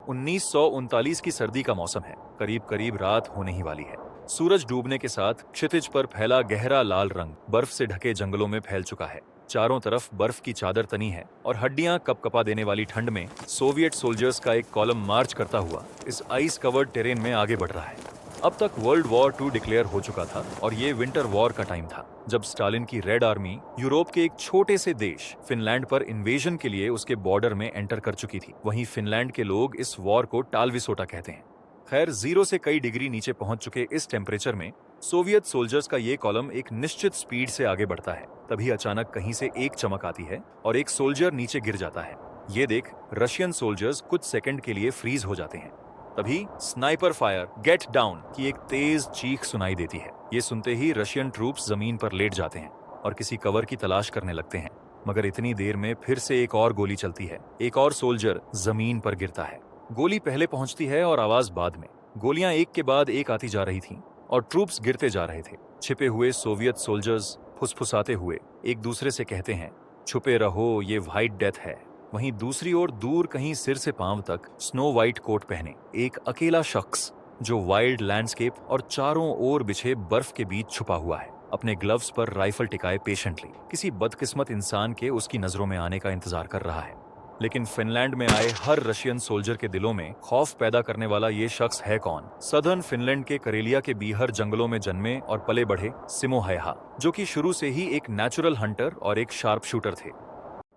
1939 की सर्दी का मौसम है। करीब करीब रात होने ही वाली है। सूरज डूबने के साथ क्षितिज पर फैला गहरा लाल रंग बर्फ से ढके जंगलों में फैल चुका है। चारों तरफ बर्फ की चादर तनी है और हड्डियां कपकपा देने वाली ठंड में सोवियत सोल्जर्स का एक कॉलम मार्च करता हुआ इस आइस कवर्ड टेरेन में आगे बढ़ रहा है। अब तक वर्ल्ड वॉर 2 डिक्लेयर हो चुका था और ये विंटर वॉर का टाइम था, जब स्टालिन की रेड आर्मी यूरोप के एक छोटे से देश फिनलैंड पर इन्वेजन के लिए उसके बॉर्डर में एंटर कर चुकी थी। वहीं फिनलैंड के लोग इस वॉर को टालविसोटा कहते हैं। खैर, 0 से कई डिग्री नीचे पहुंच चुके इस टेम्परेचर में सोवियत सोल्जर्स का ये कॉलम एक निश्चित स्पीड से आगे बढ़ता है। तभी अचानक कहीं से एक चमक आती है और एक सोल्जर नीचे गिर जाता है। ये देख रशियन सोल्जर्स कुछ सेकंड के लिए फ्रीज हो जाते हैं। तभी स्नाइपर फायर गेट डाउन की एक तेज चीख सुनाई देती है। ये सुनते ही रशियन ट्रूप्स जमीन पर लेट जाते हैं और किसी कवर की तलाश करने लगते हैं। मगर इतनी देर में फिर से एक और गोली चलती है। एक और सोल्जर जमीन पर गिरता है। गोली पहले पहुंचती है और आवाज बाद में। गोलियां एक के बाद एक आती जा रही थीं और ट्रूप्स गिरते जा रहे थे। छिपे हुए सोवियत सोल्जर्स फुसफुसाते हुए एक दूसरे से कहते हैं, छुपे रहो, ये व्हाइट डेथ है। वहीं दूसरी ओर दूर कहीं सिर से पांव तक स्नो व्हाइट कोट पहने एक अकेला शख्स, जो वाइल्ड लैंडस्केप और चारों ओर बिछे बर्फ के बीच छुपा हुआ है, अपने ग्लव्स पर राइफल टिकाए पेशेंटली किसी बदकिस्मत इंसान के उसकी नजरों में आने का इंतजार कर रहा है। लेकिन फिनलैंड में आए हर रशियन सोल्जर के दिलों में खौफ पैदा करने वाला ये शख्स है कौन? सदर्न फिनलैंड के करेलिया के बीहर जंगलों में जन्मे और पले बढ़े सिमो हैहा, जो कि शुरू से ही एक नेचुरल हंटर और एक शार्प शूटर थे।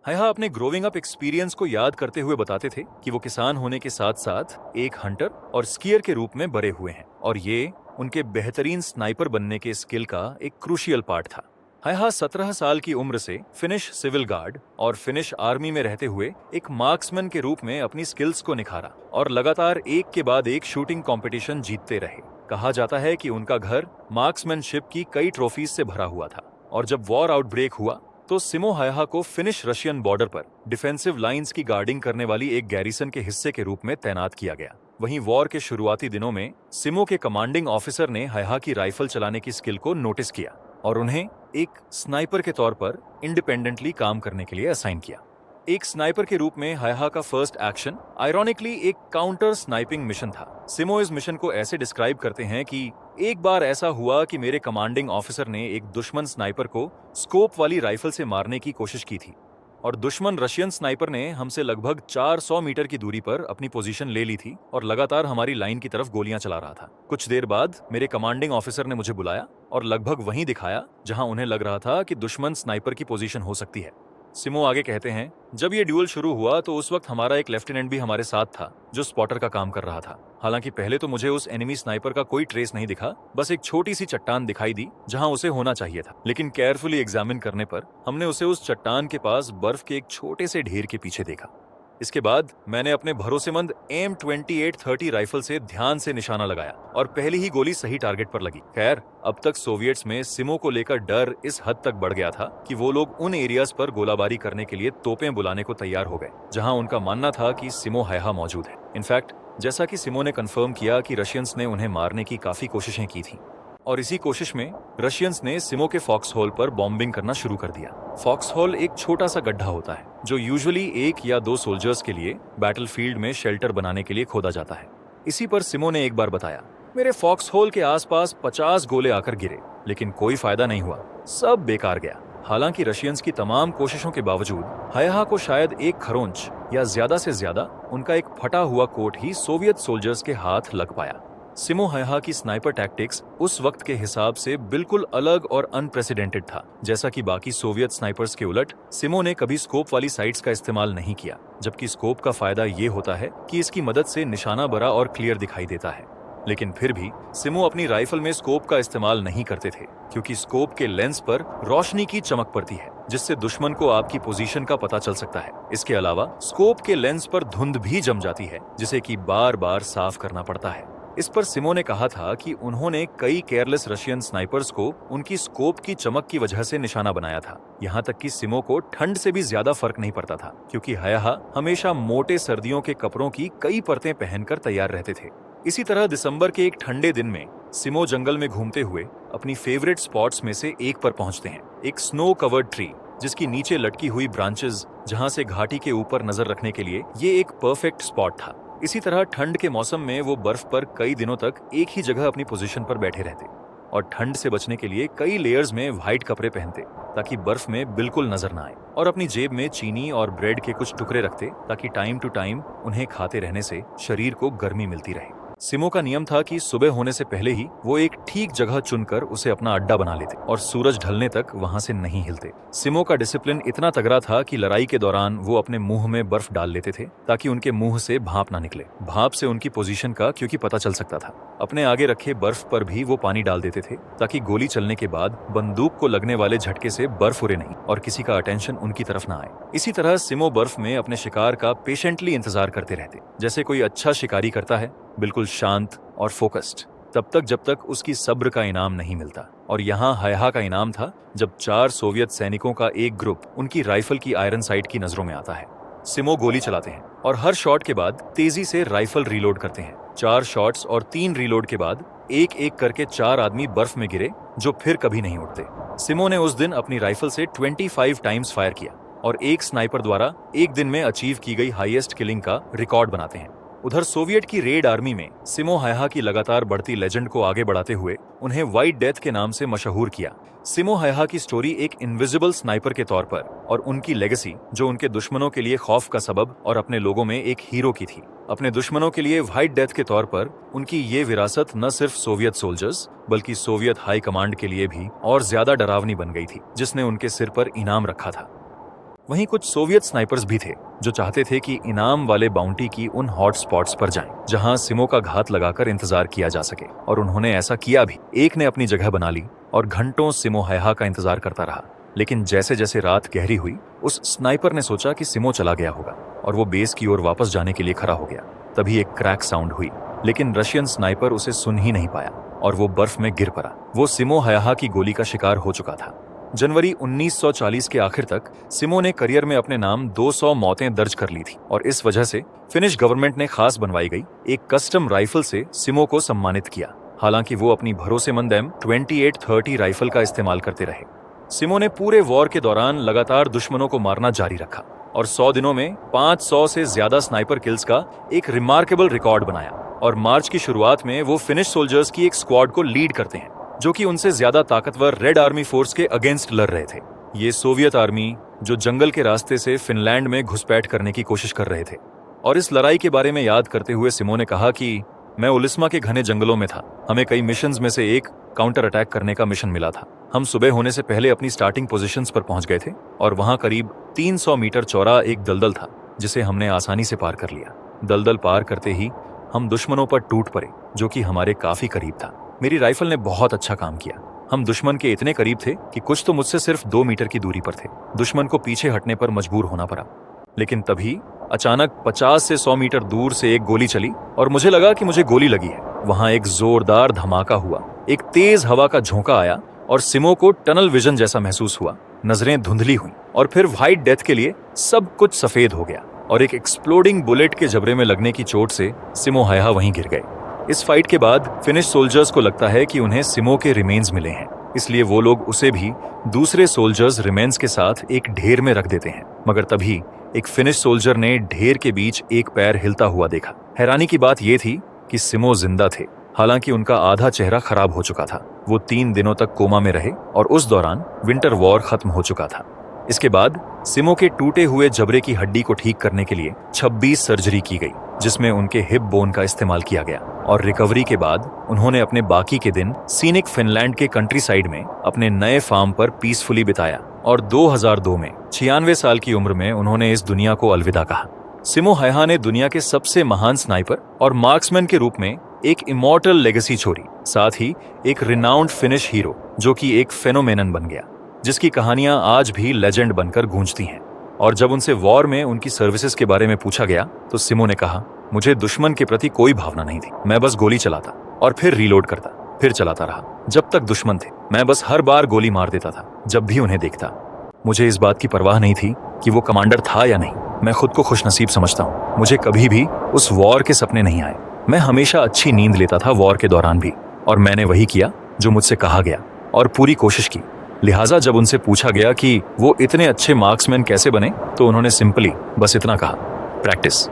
हैहा अपने ग्रोविंग अप एक्सपीरियंस को याद करते हुए बताते थे कि वो किसान होने के साथ साथ एक हंटर और स्कीयर के रूप में बड़े हुए हैं और ये उनके बेहतरीन स्नाइपर बनने के स्किल का एक क्रूशियल पार्ट था। हैहा 17 साल की उम्र से फिनिश सिविल गार्ड और फिनिश आर्मी में रहते हुए एक मार्क्समैन के रूप में अपनी स्किल्स को निखारा और लगातार एक के बाद एक शूटिंग कंपटीशन जीतते रहे। कहा जाता है कि उनका घर मार्क्समैनशिप की कई ट्रॉफीज से भरा हुआ था और जब वॉर आउटब्रेक हुआ तो सिमो हैहा को फिनिश रशियन बॉर्डर पर डिफेंसिव लाइंस की गार्डिंग करने वाली एक गैरिसन के हिस्से के रूप में तैनात किया गया। वहीं वॉर के शुरुआती दिनों में सिमो के कमांडिंग ऑफिसर ने हैहा की राइफल चलाने की स्किल को नोटिस किया और उन्हें एक स्नाइपर के तौर पर इंडिपेंडेंटली काम करने के लिए असाइन किया। एक स्नाइपर के रूप में हैहा का फर्स्ट एक्शन आयरॉनिकली एक काउंटर स्नाइपिंग मिशन था। सिमो इस मिशन को ऐसे डिस्क्राइब करते हैं कि एक बार ऐसा हुआ कि मेरे कमांडिंग ऑफिसर ने एक दुश्मन स्नाइपर को स्कोप वाली राइफल से मारने की कोशिश की थी और दुश्मन रशियन स्नाइपर ने हमसे लगभग 400 मीटर की दूरी पर अपनी पोजीशन ले ली थी और लगातार हमारी लाइन की तरफ गोलियां चला रहा था। कुछ देर बाद मेरे कमांडिंग ऑफिसर ने मुझे बुलाया और लगभग वहीं दिखाया जहां उन्हें लग रहा था कि दुश्मन स्नाइपर की पोजीशन हो सकती है। सिमो आगे कहते हैं, जब ये ड्यूल शुरू हुआ तो उस वक्त हमारा एक लेफ्टिनेंट भी हमारे साथ था जो स्पॉटर का काम कर रहा था। हालांकि पहले तो मुझे उस एनिमी स्नाइपर का कोई ट्रेस नहीं दिखा, बस एक छोटी सी चट्टान दिखाई दी जहां उसे होना चाहिए था। लेकिन केयरफुली एग्जामिन करने पर हमने उसे उस चट्टान के पास बर्फ के एक छोटे से ढेर के पीछे देखा। इसके बाद मैंने अपने भरोसेमंद M2830 राइफल से ध्यान से निशाना लगाया और पहली ही गोली सही टारगेट पर लगी। खैर, अब तक सोवियट्स में सिमो को लेकर डर इस हद तक बढ़ गया था कि वो लोग उन एरियाज पर गोलाबारी करने के लिए तोपें बुलाने को तैयार हो गए जहां उनका मानना था कि सिमो हैहा मौजूद है। इनफैक्ट, जैसा कि सिमो ने कंफर्म किया कि रशियंस ने उन्हें मारने की काफी कोशिशें की थी और इसी कोशिश में रशियंस ने सिमो के फॉक्स होल पर बॉम्बिंग करना शुरू कर दिया। फॉक्स होल एक छोटा सा गड्ढा होता है जो यूजुअली 1 या 2 सोल्जर्स के लिए बैटलफील्ड में शेल्टर बनाने के लिए खोदा जाता है। इसी पर सिमो ने एक बार बताया, मेरे फॉक्स होल के आसपास 50 गोले आकर गिरे लेकिन कोई फायदा नहीं हुआ, सब बेकार गया। हालांकि रशियंस की तमाम कोशिशों के बावजूद हैहा को शायद एक खरोंच या ज्यादा से ज्यादा उनका एक फटा हुआ कोट ही सोवियत सोल्जर्स के हाथ लग पाया। सिमो हैहा की स्नाइपर टैक्टिक्स उस वक्त के हिसाब से बिल्कुल अलग और अनप्रेसिडेंटेड था। जैसा कि बाकी सोवियत स्नाइपर्स के उलट सिमो ने कभी स्कोप वाली साइट्स का इस्तेमाल नहीं किया, जबकि स्कोप का फायदा ये होता है कि इसकी मदद से निशाना बड़ा और क्लियर दिखाई देता है। लेकिन फिर भी सिमो अपनी राइफल में स्कोप का इस्तेमाल नहीं करते थे क्योंकि स्कोप के लेंस पर रोशनी की चमक पड़ती है जिससे दुश्मन को आपकी पोजीशन का पता चल सकता है। इसके अलावा स्कोप के लेंस पर धुंध भी जम जाती है जिसे कि बार बार साफ करना पड़ता है। इस पर सिमो ने कहा था कि उन्होंने कई केयरलेस रशियन स्नाइपर्स को उनकी स्कोप की चमक की वजह से निशाना बनाया था। यहाँ तक कि सिमो को ठंड से भी ज्यादा फर्क नहीं पड़ता था क्योंकि हैहा हमेशा मोटे सर्दियों के कपड़ों की कई परतें पहनकर तैयार रहते थे। इसी तरह दिसंबर के एक ठंडे दिन में सिमो जंगल में घूमते हुए अपनी फेवरेट स्पॉट्स में से एक पर पहुंचते हैं, एक स्नो कवर्ड ट्री जिसकी नीचे लटकी हुई ब्रांचेस, जहां से घाटी के ऊपर नजर रखने के लिए ये एक परफेक्ट स्पॉट था। इसी तरह ठंड के मौसम में वो बर्फ पर कई दिनों तक एक ही जगह अपनी पोजीशन पर बैठे रहते और ठंड से बचने के लिए कई लेयर्स में व्हाइट कपड़े पहनते ताकि बर्फ में बिल्कुल नजर ना आए, और अपनी जेब में चीनी और ब्रेड के कुछ टुकड़े रखते ताकि टाइम टू टाइम उन्हें खाते रहने से शरीर को गर्मी मिलती रहे। सिमो का नियम था कि सुबह होने से पहले ही वो एक ठीक जगह चुनकर उसे अपना अड्डा बना लेते और सूरज ढलने तक वहां से नहीं हिलते। सिमो का डिसिप्लिन इतना तगड़ा था कि लड़ाई के दौरान वो अपने मुंह में बर्फ डाल लेते थे ताकि उनके मुंह से भाप ना निकले। भाप से उनकी पोजीशन का क्योंकि पता चल सकता था। अपने आगे रखे बर्फ पर भी वो पानी डाल देते थे ताकि गोली चलने के बाद बंदूक को लगने वाले झटके से बर्फ उड़े नहीं और किसी का अटेंशन उनकी तरफ ना आए। इसी तरह सिमो बर्फ में अपने शिकार का पेशेंटली इंतजार करते रहते, जैसे कोई अच्छा शिकारी करता है, बिल्कुल शांत और फोकस्ड, तब तक जब तक उसकी सब्र का इनाम नहीं मिलता। और यहाँ हायहा का इनाम था जब 4 सोवियत सैनिकों का एक ग्रुप उनकी राइफल की आयरन साइट की नजरों में आता है। सिमो गोली चलाते हैं और हर शॉट के बाद तेजी से राइफल रीलोड करते हैं। 4 शॉट्स और 3 रीलोड के बाद एक एक करके 4 आदमी बर्फ में गिरे जो फिर कभी नहीं उठते। सिमो ने उस दिन अपनी राइफल से 25 टाइम्स फायर किया और एक स्नाइपर द्वारा एक दिन में अचीव की गई हाईएस्ट किलिंग का रिकॉर्ड बनाते हैं। उधर सोवियत की रेड आर्मी में सिमो हायहा की लगातार बढ़ती लेजेंड को आगे बढ़ाते हुए उन्हें व्हाइट डेथ के नाम से मशहूर किया। सिमो हायहा की स्टोरी एक इनविजिबल स्नाइपर के तौर पर और उनकी लेगेसी जो उनके दुश्मनों के लिए खौफ का सबब और अपने लोगों में एक हीरो की थी। अपने दुश्मनों के लिए व्हाइट डेथ के तौर पर उनकी ये विरासत न सिर्फ सोवियत सोल्जर्स बल्कि सोवियत हाई कमांड के लिए भी और ज्यादा डरावनी बन गई थी, जिसने उनके सिर पर इनाम रखा था। वहीं कुछ सोवियत स्नाइपर्स भी थे जो चाहते थे कि इनाम वाले बाउंटी की उन हॉट स्पॉट्स पर जाएं, जहां सिमो का घात लगाकर इंतजार किया जा सके, और उन्होंने ऐसा किया भी। एक ने अपनी जगह बना ली और घंटों सिमो हायहा का इंतजार करता रहा। लेकिन जैसे जैसे रात गहरी हुई, उस स्नाइपर ने सोचा कि सिमो चला गया होगा और वो बेस की ओर वापस जाने के लिए खड़ा हो गया। तभी एक क्रैक साउंड हुई, लेकिन रशियन स्नाइपर उसे सुन ही नहीं पाया और वो बर्फ में गिर पड़ा। वो सिमो हायहा की गोली का शिकार हो चुका था। जनवरी 1940 के आखिर तक सिमो ने करियर में अपने नाम 200 मौतें दर्ज कर ली थी और इस वजह से फिनिश गवर्नमेंट ने खास बनवाई गई एक कस्टम राइफल से सिमो को सम्मानित किया। हालांकि वो अपनी भरोसेमंद M2830 राइफल का इस्तेमाल करते रहे। सिमो ने पूरे वॉर के दौरान लगातार दुश्मनों को मारना जारी रखा और 100 दिनों में 500 से ज्यादा स्नाइपर किल्स का एक रिमार्केबल रिकॉर्ड बनाया। और मार्च की शुरुआत में वो फिनिश सोल्जर्स की एक स्क्वाड को लीड करते हैं जो कि उनसे ज्यादा ताकतवर रेड आर्मी फोर्स के अगेंस्ट लड़ रहे थे। ये सोवियत आर्मी जो जंगल के रास्ते से फिनलैंड में घुसपैठ करने की कोशिश कर रहे थे। और इस लड़ाई के बारे में याद करते हुए सिमो ने कहा कि मैं उलिस्मा के घने जंगलों में था। हमें कई मिशंस में से एक काउंटर अटैक करने का मिशन मिला था। हम सुबह होने से पहले अपनी स्टार्टिंग पोजीशंस पर पहुंच गए थे और वहां करीब 300 मीटर चौड़ा एक दलदल था जिसे हमने आसानी से पार कर लिया। दलदल पार करते ही हम दुश्मनों पर टूट पड़े जो कि हमारे काफी करीब था। मेरी राइफल ने बहुत अच्छा काम किया। हम दुश्मन के इतने करीब थे कि कुछ तो मुझसे सिर्फ 2 मीटर की दूरी पर थे। दुश्मन को पीछे हटने पर मजबूर होना पड़ा। लेकिन तभी अचानक 50 से 100 मीटर दूर से एक गोली चली और मुझे लगा कि मुझे गोली लगी है। वहां एक जोरदार धमाका हुआ, एक तेज हवा का झोंका आया और सिमो को टनल विजन जैसा महसूस हुआ। नजरें धुंधली हुई और फिर व्हाइट डेथ के लिए सब कुछ सफेद हो गया और एक एक्सप्लोडिंग बुलेट के जबड़े में लगने की चोट से सिमो हायहा वहीं गिर गए। इस फाइट के बाद फिनिश सोल्जर्स को लगता है कि उन्हें सिमो के रिमेन्स मिले हैं, इसलिए वो लोग उसे भी दूसरे सोल्जर्स रिमेन्स के साथ एक ढेर में रख देते हैं। मगर तभी एक फिनिश सोल्जर ने ढेर के बीच एक पैर हिलता हुआ देखा। हैरानी की बात यह थी कि सिमो जिंदा थे, हालांकि उनका आधा चेहरा खराब हो चुका था। वो 3 दिनों तक कोमा में रहे और उस दौरान विंटर वॉर खत्म हो चुका था। इसके बाद सिमो के टूटे हुए जबड़े की हड्डी को ठीक करने के लिए 26 सर्जरी की गई, जिसमें उनके हिप बोन का इस्तेमाल किया गया। और रिकवरी के बाद उन्होंने अपने बाकी के दिन सीनिक फिनलैंड के कंट्री साइड में अपने नए फार्म पर पीसफुली बिताया और 2002 में 96 साल की उम्र में उन्होंने इस दुनिया को अलविदा कहा। सिमो हायहा ने दुनिया के सबसे महान स्नाइपर और मार्क्समैन के रूप में एक इमॉर्टल लेगेसी छोड़ी, साथ ही एक रिनाउंड फिनिश हीरो जो कि एक फेनोमेनन बन गया, जिसकी कहानियां आज भी लेजेंड बनकर गूंजती हैं। और जब उनसे वॉर में उनकी सर्विसेज के बारे में पूछा गया तो सिमो ने कहा, मुझे दुश्मन के प्रति कोई भावना नहीं थी। मैं बस गोली चलाता और फिर रीलोड करता, फिर चलाता रहा जब तक दुश्मन थे। मैं बस हर बार गोली मार देता था जब भी उन्हें देखता। मुझे इस बात की परवाह नहीं थी कि वो कमांडर था या नहीं। मैं खुद को खुशनसीब समझता हूँ। मुझे कभी भी उस वॉर के सपने नहीं आए। मैं हमेशा अच्छी नींद लेता था वॉर के दौरान भी, और मैंने वही किया जो मुझसे कहा गया और पूरी कोशिश की। लिहाजा जब उनसे पूछा गया कि वो इतने अच्छे मार्क्समैन कैसे बने, तो उन्होंने सिंपली बस इतना कहा, प्रैक्टिस।